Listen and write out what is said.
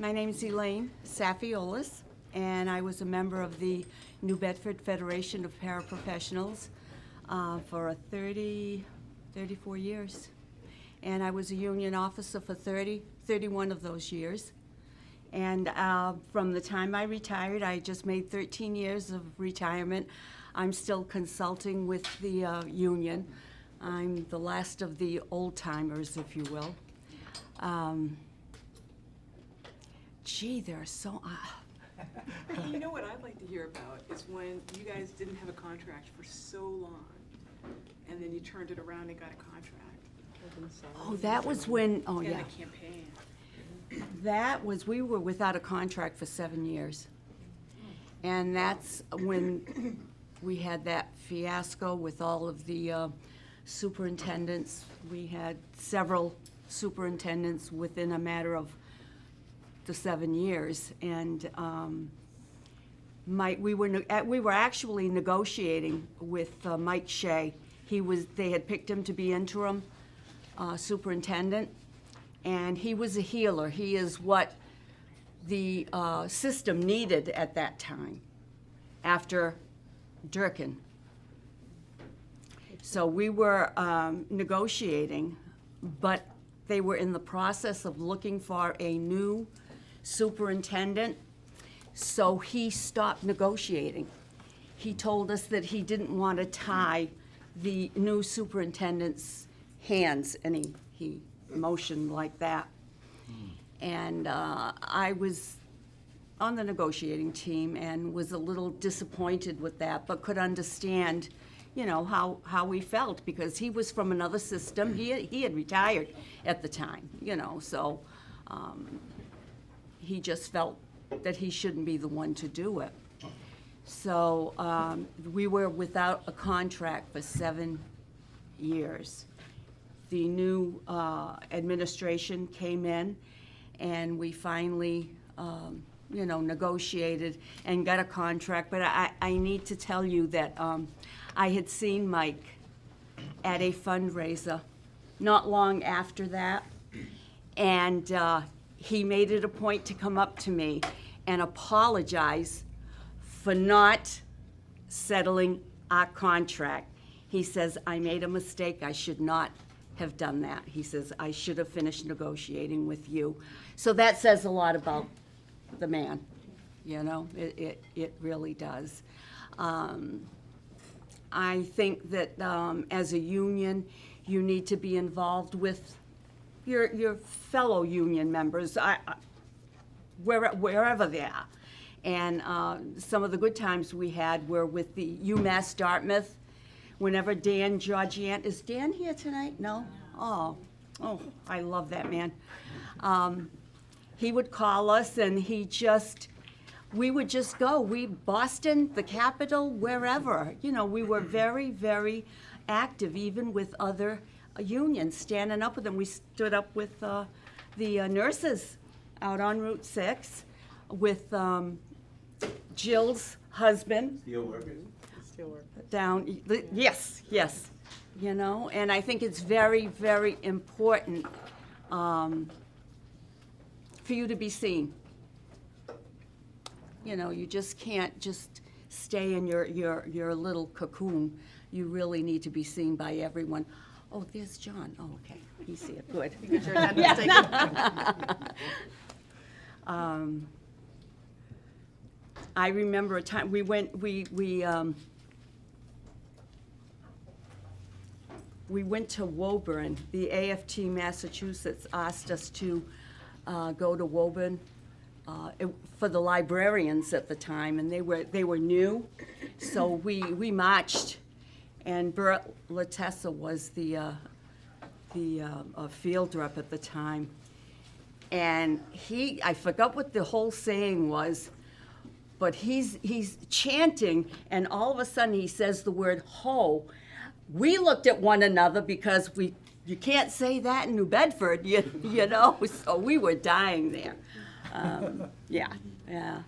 My name is Elaine Safiolis, and I was a member of the New Bedford Federation of Paraprofessionals for 34 years. And I was a union officer for 31 of those years. And from the time I retired, I just made 13 years of retirement. I'm still consulting with the union. I'm the last of the old-timers, if you will. Gee, there are so... You know what I'd like to hear about is when you guys didn't have a contract for so long, and then you turned it around and got a contract. Oh, that was when, oh, In yeah. the campaign. That was, we were without a contract for 7 years. And that's when we had that fiasco with all of the superintendents. We had several superintendents within a matter of the 7 years. And we were actually negotiating with Mike Shea. They had picked him to be interim superintendent, and he was a healer. He is what the system needed at that time after Durkin. So we were negotiating, but they were in the process of looking for a new superintendent, so he stopped negotiating. He told us that he didn't want to tie the new superintendent's hands, and he motioned like that. And I was on the negotiating team and was a little disappointed with that, but could understand, you know, how we felt, because he was from another system. He had retired at the time, you know, so he just felt that he shouldn't be the one to do it. So we were without a contract for 7 years. The new administration came in, and we finally, you know, negotiated and got a contract. But I need to tell you that I had seen Mike at a fundraiser not long after that, and he made it a point to come up to me and apologize for not settling our contract. He says, I made a mistake. I should not have done that. He says, I should have finished negotiating with you. So that says a lot about the man, you know, it really does. I think that as a union, you need to be involved with your fellow union members, wherever they are. And some of the good times we had were with the UMass Dartmouth. Whenever Dan Georgian, is Dan here tonight? No? Oh, I love that man. He would call us, and we would just go. Boston, the capital, wherever. You know, we were very, very active, even with other unions, standing up with them. We stood up with the nurses out on Route 6 with Jill's husband. Steel workers. Down, yes, you know, and I think it's very, very important for you to be seen. You know, you just can't just stay in your little cocoon. You really need to be seen by everyone. Oh, there's John. Oh, okay, he's here, good. I remember a time we went to Woburn. The AFT Massachusetts asked us to go to Woburn for the librarians at the time, and they were new, so we marched, and Bert Latessa was the field rep at the time, and I forgot what the whole saying was, but he's chanting, and all of a sudden he says the word "ho." We looked at one another because you can't say that in New Bedford, you know, so we were dying there. Yeah.